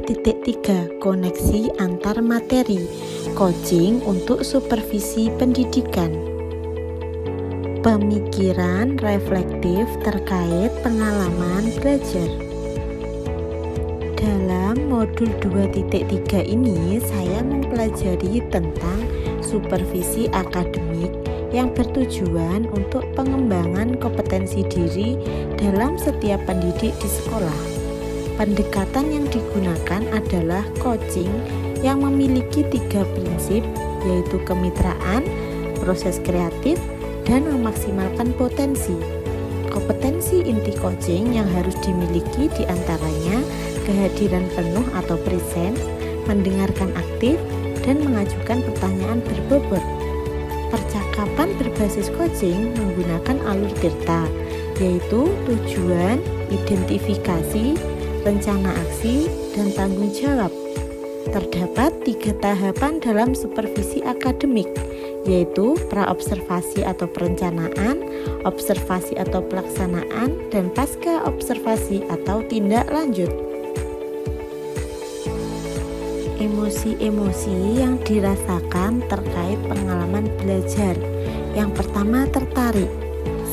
2.3 Koneksi antar materi Coaching untuk supervisi pendidikan. Pemikiran reflektif terkait pengalaman belajar. Dalam modul 2.3 ini saya mempelajari tentang supervisi akademik yang bertujuan untuk pengembangan kompetensi diri dalam setiap pendidik di sekolah. Pendekatan yang digunakan adalah coaching yang memiliki 3 prinsip, yaitu kemitraan, proses kreatif, dan memaksimalkan potensi. Kompetensi inti coaching yang harus dimiliki diantaranya kehadiran penuh atau presence, mendengarkan aktif, dan mengajukan pertanyaan berbobot. Percakapan berbasis coaching menggunakan alur Tirta, yaitu tujuan, identifikasi, rencana aksi, dan tanggung jawab. Terdapat 3 tahapan dalam supervisi akademik, yaitu praobservasi atau perencanaan, observasi atau pelaksanaan, dan pasca observasi atau tindak lanjut. Emosi-emosi yang dirasakan terkait pengalaman belajar. Yang pertama, tertarik.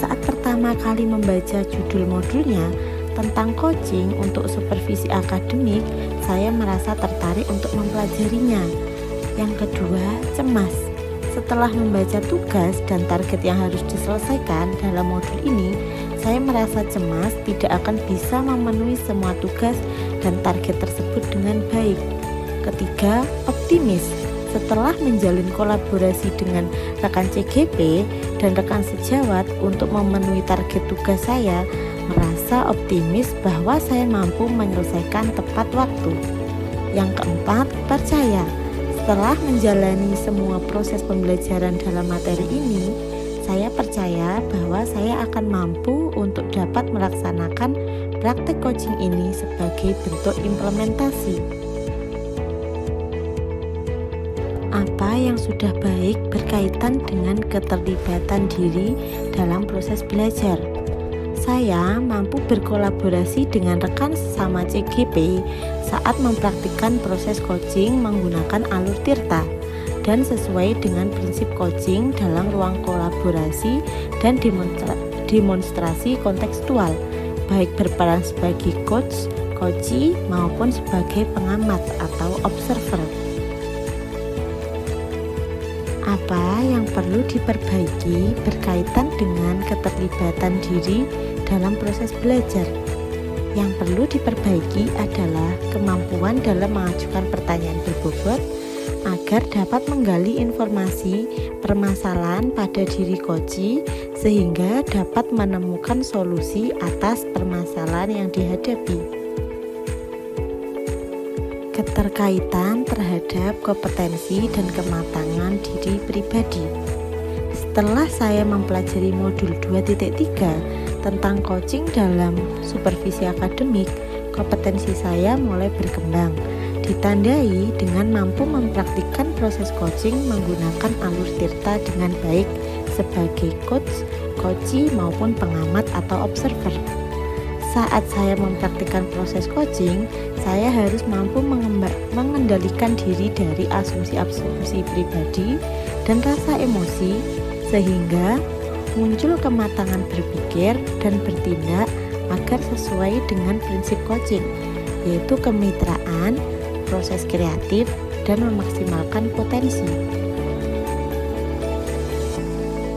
Saat pertama kali membaca judul modulnya tentang coaching untuk supervisi akademik, saya merasa tertarik untuk mempelajarinya. Yang kedua, cemas. Setelah membaca tugas dan target yang harus diselesaikan dalam modul ini, saya merasa cemas tidak akan bisa memenuhi semua tugas dan target tersebut dengan baik. Ketiga, optimis. Setelah menjalin kolaborasi dengan rekan CGP dan rekan sejawat untuk memenuhi target tugas, saya merasa optimis bahwa saya mampu menyelesaikan tepat waktu. Yang keempat, percaya. Setelah menjalani semua proses pembelajaran dalam materi ini, saya percaya bahwa saya akan mampu untuk dapat melaksanakan praktek coaching ini sebagai bentuk implementasi. Apa yang sudah baik berkaitan dengan keterlibatan diri dalam proses belajar. Saya mampu berkolaborasi dengan rekan sesama CGP saat mempraktikkan proses coaching menggunakan alur Tirta dan sesuai dengan prinsip coaching dalam ruang kolaborasi dan demonstrasi kontekstual, baik berperan sebagai coach, coachee maupun sebagai pengamat atau observer. Apa yang perlu diperbaiki berkaitan dengan keterlibatan diri dalam proses belajar? Yang perlu diperbaiki adalah kemampuan dalam mengajukan pertanyaan berbobot agar dapat menggali informasi permasalahan pada diri coachee sehingga dapat menemukan solusi atas permasalahan yang dihadapi. Keterkaitan terhadap kompetensi dan kematangan diri pribadi. Setelah saya mempelajari modul 2.3 tentang coaching dalam supervisi akademik, kompetensi saya mulai berkembang, ditandai dengan mampu mempraktikkan proses coaching menggunakan alur Tirta dengan baik sebagai coach, coachee maupun pengamat atau observer. Saat saya mempraktikkan proses coaching, saya harus mampu mengendalikan diri dari asumsi-asumsi pribadi dan rasa emosi sehingga muncul kematangan berpikir dan bertindak agar sesuai dengan prinsip coaching, yaitu kemitraan, proses kreatif, dan memaksimalkan potensi.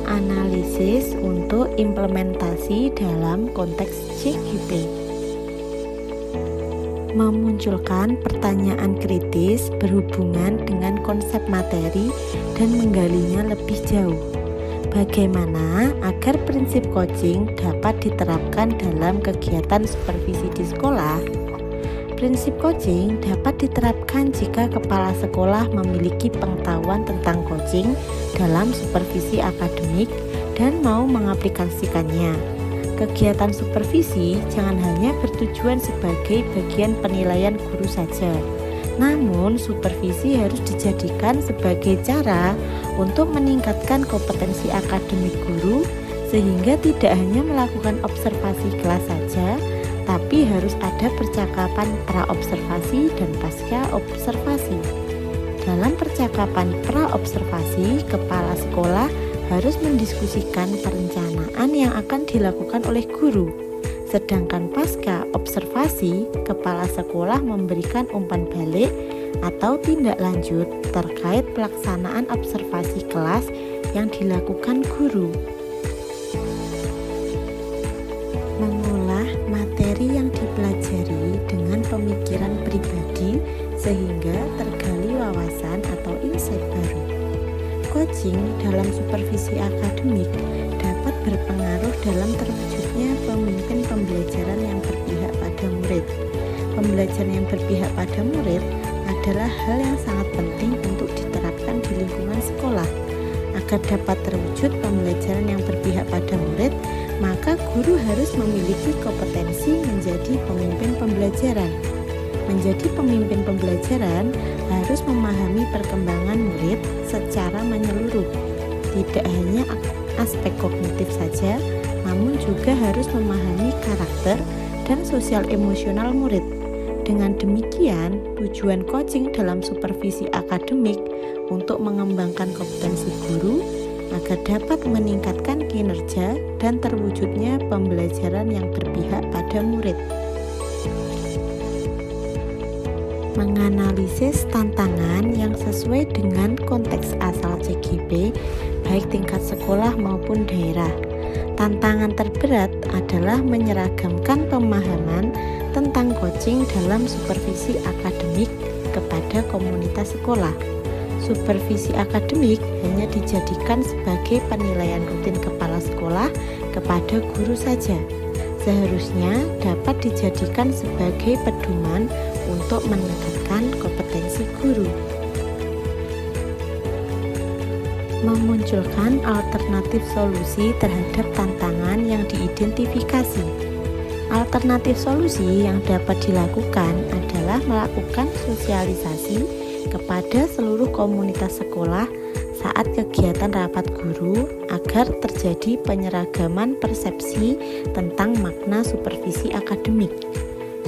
Analisis untuk implementasi dalam konteks CGP. Memunculkan pertanyaan kritis berhubungan dengan konsep materi dan menggalinya lebih jauh. Bagaimana agar prinsip coaching dapat diterapkan dalam kegiatan supervisi di sekolah? Prinsip coaching dapat diterapkan jika kepala sekolah memiliki pengetahuan tentang coaching dalam supervisi akademik dan mau mengaplikasikannya. Kegiatan supervisi jangan hanya bertujuan sebagai bagian penilaian guru saja, namun supervisi harus dijadikan sebagai cara untuk meningkatkan kompetensi akademik guru sehingga tidak hanya melakukan observasi kelas saja, tapi harus ada percakapan pra-observasi dan pasca observasi. Dalam percakapan pra-observasi, kepala sekolah harus mendiskusikan perencanaan yang akan dilakukan oleh guru. Sedangkan pasca observasi, kepala sekolah memberikan umpan balik atau tindak lanjut terkait pelaksanaan observasi kelas yang dilakukan guru. Mengolah materi yang dipelajari dengan pemikiran pribadi sehingga tergali wawasan atau insight baru. Coaching dalam supervisi akademik dapat berpengaruh dalam terwujudnya pemimpin pembelajaran yang berpihak pada murid. Pembelajaran yang berpihak pada murid adalah hal yang sangat penting untuk diterapkan di lingkungan sekolah. Agar dapat terwujud pembelajaran yang berpihak pada murid, maka guru harus memiliki kompetensi menjadi pemimpin pembelajaran. Menjadi pemimpin pembelajaran harus memahami perkembangan murid secara menyeluruh. Tidak hanya aspek kognitif saja, namun juga harus memahami karakter dan sosial emosional murid. Dengan demikian, tujuan coaching dalam supervisi akademik untuk mengembangkan kompetensi guru agar dapat meningkatkan kinerja dan terwujudnya pembelajaran yang berpihak pada murid. Menganalisis tantangan yang sesuai dengan konteks asal CGP, baik tingkat sekolah maupun daerah. Tantangan terberat adalah menyeragamkan pemahaman tentang coaching dalam supervisi akademik kepada komunitas sekolah. Supervisi akademik hanya dijadikan sebagai penilaian rutin kepala sekolah kepada guru saja. Seharusnya dapat dijadikan sebagai pedoman untuk meningkatkan kompetensi guru. Memunculkan alternatif solusi terhadap tantangan yang diidentifikasi. Alternatif solusi yang dapat dilakukan adalah melakukan sosialisasi kepada seluruh komunitas sekolah saat kegiatan rapat guru agar terjadi penyeragaman persepsi tentang makna supervisi akademik.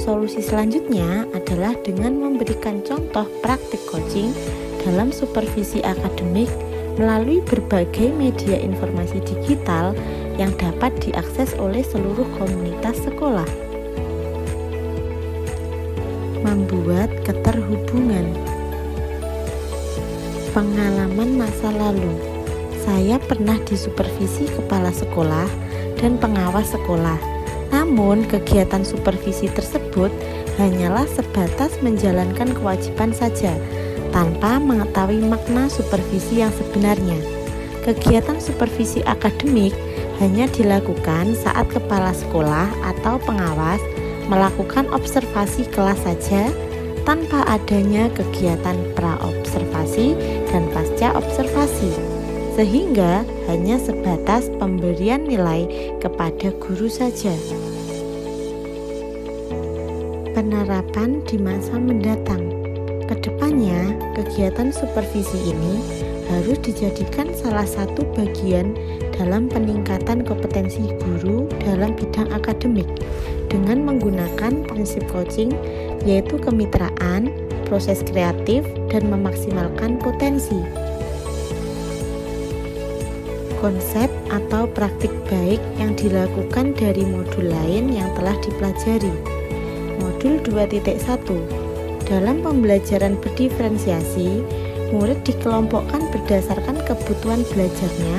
Solusi selanjutnya adalah dengan memberikan contoh praktik coaching dalam supervisi akademik melalui berbagai media informasi digital yang dapat diakses oleh seluruh komunitas sekolah. Membuat keterhubungan. Pengalaman masa lalu. Saya pernah disupervisi kepala sekolah dan pengawas sekolah. Namun, kegiatan supervisi tersebut hanyalah sebatas menjalankan kewajiban saja, tanpa mengetahui makna supervisi yang sebenarnya. Kegiatan supervisi akademik hanya dilakukan saat kepala sekolah atau pengawas melakukan observasi kelas saja, tanpa adanya kegiatan pra-observasi dan pasca observasi, sehingga hanya sebatas pemberian nilai kepada guru saja. Penerapan di masa mendatang. Kedepannya, kegiatan supervisi ini harus dijadikan salah satu bagian dalam peningkatan kompetensi guru dalam bidang akademik dengan menggunakan prinsip coaching, yaitu kemitraan, proses kreatif, dan memaksimalkan potensi. Konsep atau praktik baik yang dilakukan dari modul lain yang telah dipelajari. Modul 2.1. Dalam pembelajaran berdiferensiasi, murid dikelompokkan berdasarkan kebutuhan belajarnya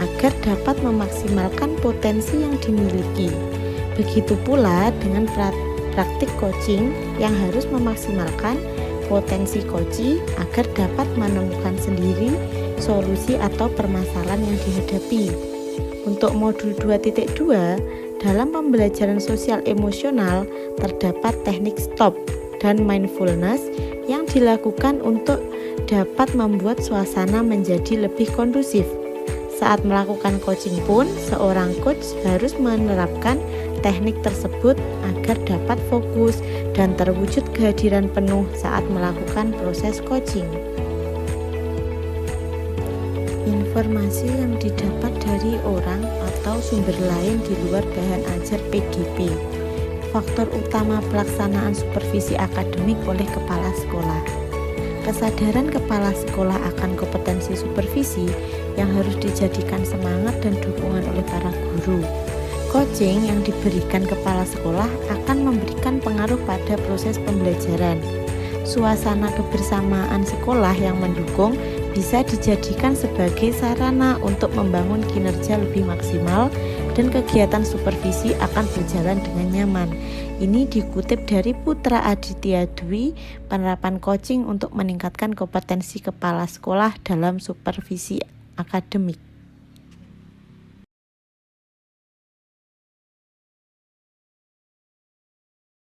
agar dapat memaksimalkan potensi yang dimiliki. Begitu pula dengan praktik coaching yang harus memaksimalkan potensi coachee agar dapat menemukan sendiri solusi atau permasalahan yang dihadapi. Untuk modul 2.2, dalam pembelajaran sosial emosional terdapat teknik stop dan mindfulness yang dilakukan untuk dapat membuat suasana menjadi lebih kondusif. Saat melakukan coaching pun, seorang coach harus menerapkan teknik tersebut agar dapat fokus dan terwujud kehadiran penuh saat melakukan proses coaching. Informasi yang didapat dari orang atau sumber lain di luar bahan ajar PGP. faktor utama pelaksanaan supervisi akademik oleh kepala sekolah. Kesadaran kepala sekolah akan kompetensi supervisi yang harus dijadikan semangat dan dukungan oleh para guru. Coaching yang diberikan kepala sekolah akan memberikan pengaruh pada proses pembelajaran. Suasana kebersamaan sekolah yang mendukung bisa dijadikan sebagai sarana untuk membangun kinerja lebih maksimal dan kegiatan supervisi akan berjalan dengan nyaman. Ini dikutip dari Putra Aditya Dwi, penerapan coaching untuk meningkatkan kompetensi kepala sekolah dalam supervisi akademik.